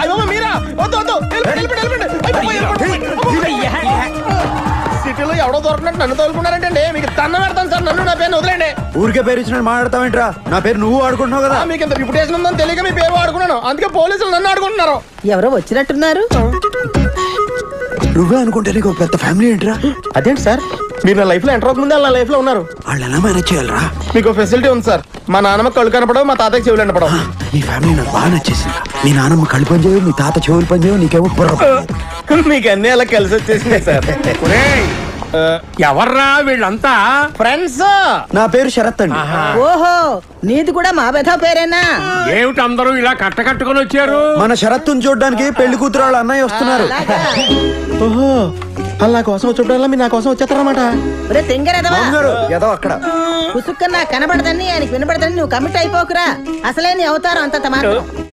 అయ్యో మీరా వద్దు వద్దు సిటీలో ఎవడో దొరకనట్టు నన్ను తోలుకున్నారంటే మీకు తన్న పెడతాను సార్. నన్ను నా పేరు వదిలేండి. ఊరికే పేరు ఇచ్చిన మాట్లాడతావేంట్రా? నా పేరు నువ్వు ఆడుకుంటున్నావు కదా. మీకు ఇంత రిప్యుటేషన్ ఉందని తెలియక మీ పేరు ఆడుకున్నాను. అందుకే పోలీసులు నన్ను ఆడుకుంటున్నారు. ఎవరో వచ్చినట్టున్నారు. నువ్వే అనుకుంటే నీకు ఒక పెద్ద ఫ్యామిలీ ఏంట్రా? అదేంటి సార్ మీరు నా లైఫ్ లో ఎంటర్ అవుతుంది నా లైఫ్ లో ఉన్నారు. వాళ్ళు ఎలా మేనేజ్ చేయాలరా? మీకు ఫెసిలిటీ ఉంది సార్. మా నాన్నమ్మ కళ్ళు కనపడవు, మా తాతకి చెవులు కనపడవు. నీ ఫ్యామిలీ నాకు బాగా నచ్చేసింది. మీ నాన్నమ్మ కళ్ళు పని చేయవు, మీ తాత చెవులు పని చేయవు, నీకేమో మీకు అన్ని అలా కలిసి వచ్చేసినాయి సార్. ఎవర్రా వీళ్ళంతా? ఫ్రెండ్స్. నా పేరు శరత్ అండి. ఓహో నీది కూడా మా బెధ పేరేనా? ఏమిటి అందరూ ఇలా కట్టకట్టుకుని వచ్చారు? మన శరత్తుని చూడడానికి పెళ్లి కూతురు వాళ్ళ అన్నయ్య వస్తున్నారు. ఓహో అలా కోసం వచ్చేటల్లా మీరు నా కోసం వచ్చేస్తారన్నమాట. ఏదో అక్కడ పుసుక్కన్నా కనబడదని ఆయనకి వినబడదని నువ్వు కమిట్ అయిపోకురా. అసలే నీ అవతారం అంత మాత్రం.